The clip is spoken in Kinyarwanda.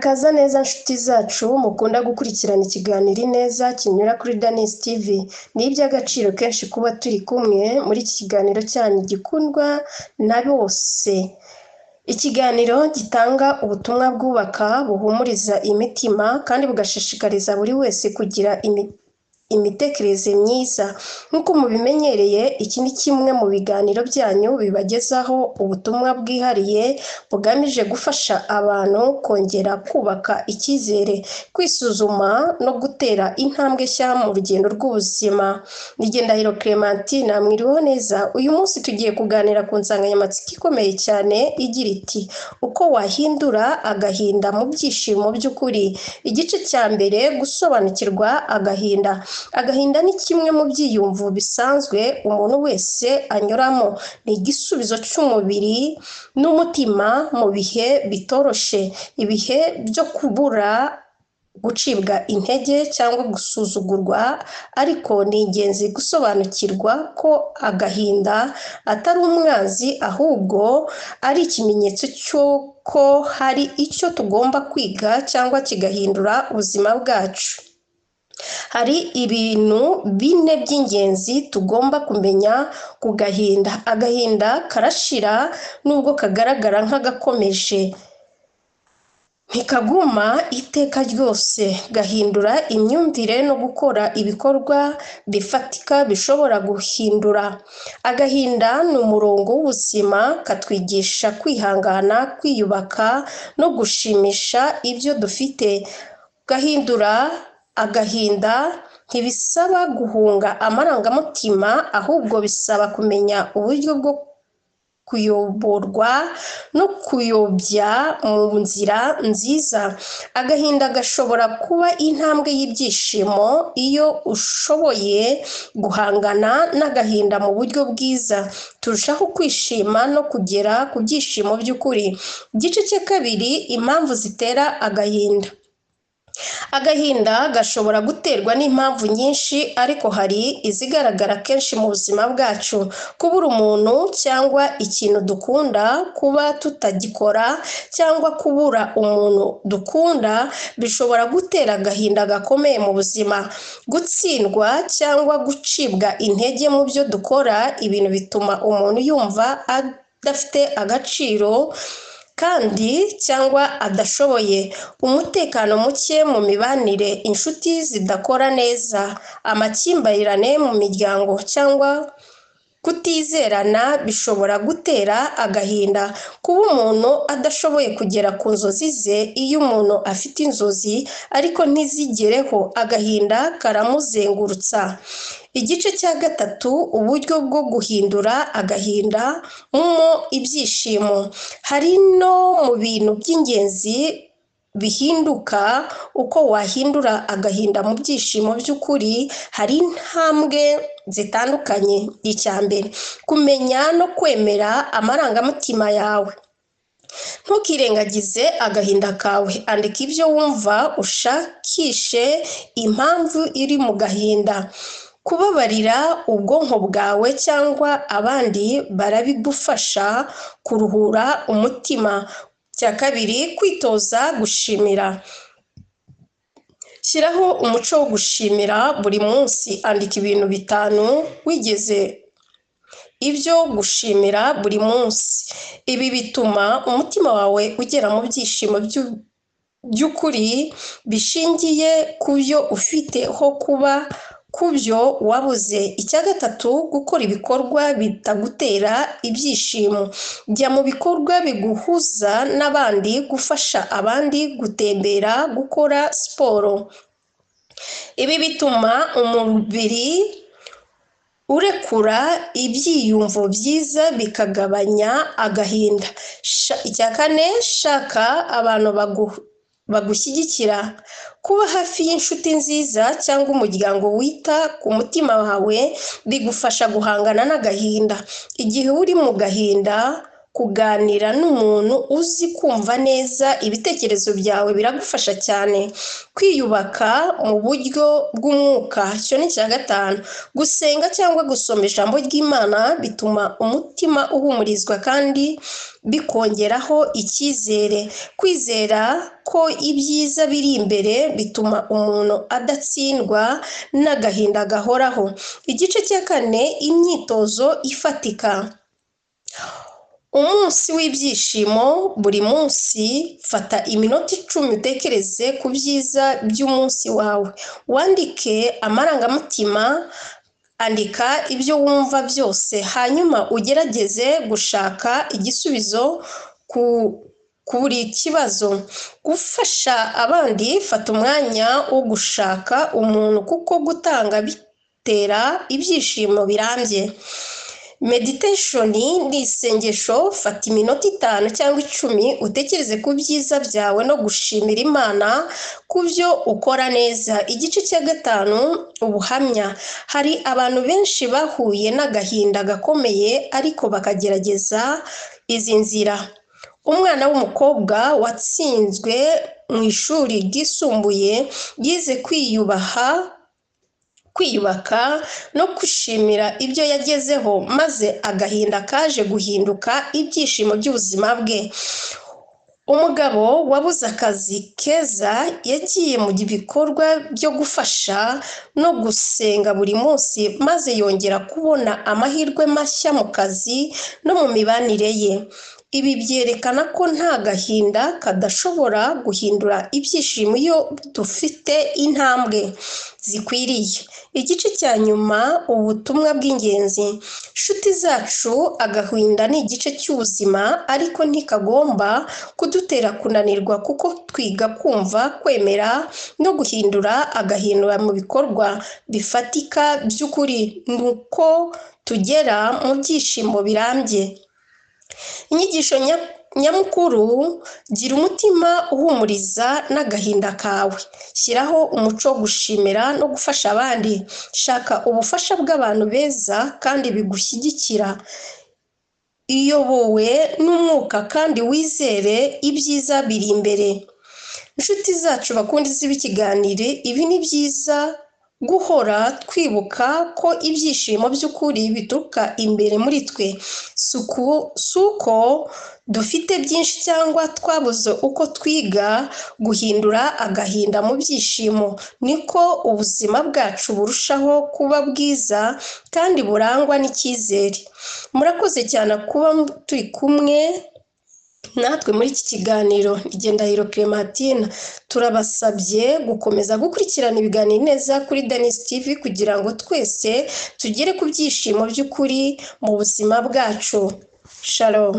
Murakaza neza nshuti zacu mukunda gukurikirana ikiganiro neza kinyura kuri Danis TV. Ni iby'agaciro kenshi kuba turi kumwe muri iki kiganiro cyanyu gikundwa na bose. Ikiganiro gitanga ubutumwa bwubaka, buhumuriza imitima kandi bugashishikariza buri wese kugira imitekerereze myiza. Nk'uko mubimenyereye, iki ni kimwe mu biganiro byanyu bibagezaho ubutumwa bwihariye bugamije gufasha abantu kongera kubaka icyizere, kwisuzuma no gutera intambwe nshya mu rugendo rw'ubuzima. Ndahiro Clementine, mwiriweho neza. Uyu munsi tugiye kuganira ku nsanganyamatsiko ikomeye cyane igira iti uko wahindura agahinda mu byishimo by'ukuri. Igice cya mbere, gusobanukirwa agahinda. Agahinda ni kimwe mu byiyumvo bisanzwe umuntu wese anyuramo. Ni igisubizo cy'umubiri n'umutima mu bihe bitoroshe, ibihe byo kubura, gucibwa intege cyangwa gusuzugurwa. Ariko ni ingenzi gusobanukirwa ko agahinda atari umwanzi, ahubwo ari ikimenyetso cy'uko hari icyo tugomba kwiga cyangwa kigahindura ubuzima bwacu. Hari ibintu bine by'ingenzi tugomba kumenya ku gahinda. Agahinda karashira nubwo kagaragara nk'agakomeje, ntikaguma iteka ryose. Gahindura imyumvire no gukora ibikorwa bifatika bishobora guhindura. Agahinda ni umurongo w'ubuzima, katwigisha kwihangana, kwiyubaka no gushimisha ibyo dufite. Gahindura agahinda ntibisaba guhunga amarangamutima, ahubwo bisaba kumenya uburyo bwo kuyoborwa no kuyobya mu nzira nziza. Agahinda gashobora kuba intambwe y'ibyishimo iyo ushoboye guhangana n'agahinda mu buryo bwiza. Turushaho kwishima no kugera ku byishimo by'ukuri. Igice cya kabiri, impamvu zitera agahinda. Agahinda gashobora guterwa n'impamvu nyinshi, ariko hari izigaragara kenshi mu buzima bwacu. Kubura umuntu cyangwa ikintu dukunda, kuba tutagikora cyangwa kubura umuntu dukunda bishobora gutera agahinda gakomeye mu buzima. Gutsindwa cyangwa gucibwa intege mu byo dukora, ibintu bituma umuntu yumva adafite agaciro kandi cyangwa adashoboye. Umutekano muke mu mibanire, inshuti zidakora neza, amakimbirane mu miryango cyangwa kutizerana bishobora gutera agahinda. Kuba umuntu adashoboye kugera ku nzozi ze. Iyo umuntu afite inzozi ariko ntizigereho, agahinda karamuzengurutsa. Igice cya gatatu, uburyo bwo guhindura agahinda mo ibyishimo. Hari no mu bintu by'ingenzi bihinduka uko wahindura agahinda mu byishimo by'ukuri. Hari intambwe zitandukanye. Icya mbere, kumenya no kwemera amarangamutima yawe. Ntukirengagize agahinda kawe. Andika ibyo wumva, ushakishe impamvu iri mu gahinda. Kubabarira ubwonko bwawe cyangwa abandi barabigufasha kuruhura umutima. Cya kabiri, kwitoza gushimira. Shyiraho umuco wo gushimira buri munsi. Andika ibintu 5 wigeze ibyo gushimira buri munsi. Ibi bituma umutima wawe ugera mu byishimo by'ukuri bishingiye ku byo ufite ho kuba ku byo wabuze. Icya gatatu, gukora ibikorwa bitagutera ibyishimo. Jya mu bikorwa biguhuza n'abandi, gufasha abandi, gutembera, gukora siporo. Ibi bituma umubiri urekura ibyiyumvo byiza, bikagabanya agahinda. Icya kane, shaka abantu bagushyigikira. Kuba hafi y'inshuti nziza cyangwa umuryango wita ku mutima wawe bigufasha guhangana n'agahinda. Igihe uri mu gahinda, kuganira n'umuntu uzi kumva neza ibitekerezo byawe biragufasha cyane. Kwiyubaka mu buryo bw'umwuka, cyo ni icya gatanu. Gusenga cyangwa gusoma ijambo ry'Imana bituma umutima uhumurizwa kandi bikongeraho icyizere. Kwizera ko ibyiza biri imbere bituma umuntu adatsindwa n'agahinda gahoraho. Igice cya kane, imyitozo ifatika. Umunsi w'ibyishimo. Buri munsi fata iminota 10 utekereze ku byiza by'umunsi wawe. Wandike amarangamutima, andika ibyo wumva byose, hanyuma ugerageze gushaka igisubizo ku buri kibazo. Gufasha abandi, fata umwanya wo gushaka umuntu kuko gutanga bitera ibyishimo birambye. Meditation ni isengesho. Fata iminota 5 cyangwa 10 utekereze ku byiza byawe no gushimira Imana ku byo ukora neza. Igice cya gatanu, ubuhamya. Hari abantu benshi bahuye n'agahinda gakomeye ariko bakagerageza izi nzira. Umwana w'umukobwa watsinzwe mu ishuri ryisumbuye yize kwiyubaka no kwishimira ibyo yagezeho, maze agahinda kaje guhinduka ibyishimo by'ubuzima bwe. Umugabo wabuze akazi keza yagiye mu bikorwa byo gufasha no gusenga buri munsi, maze yongera kubona amahirwe mashya mu kazi no mu mibanire ye. Ibi byerekana ko nta gahinda kadashobora guhindura ibyishimo iyo dufite intambwe zikwiriye. Igice cya nyuma, ubutumwa bw'ingenzi. Nshuti zacu, agahinda ni igice cy'ubuzima ariko ntikagomba kudutera kunanirwa, kuko twiga kumva, kwemera no guhindura agahinda mu bikorwa bifatika by'ukuri, nuko tugera mu byishimo birambye. Inyigisho nyamukuru: gira umutima uhumuriza n'agahinda kawe. Shyiraho umuco wo gushimira no gufasha abandi. Shaka ubufasha bw'abantu beza kandi bigushyigikira. Iyobowe n'umwuka kandi wizere ibyiza biri imbere. Inshuti zacu bakunda z'ibikiganiro, ibi ni byiza guhora twibuka ko ibyishimo by'ukuri bituruka imbere muri twe. Suko dufite byinshi cyangwa twabuze uko twiga guhindura agahinda mu byishimo, niko ubuzima bwacu burushaho kuba bwiza kandi burangwa n'icyizere. Murakoze cyane kuba turi kumwe natwe muri iki kiganiro. Ndahiro Clementine. Turabasabye gukomeza gukurikirana ibiganiro neza kuri Danis TV kugira ngo twese tugere ku byishimo by'ukuri mu buzima bwacu. Shalom.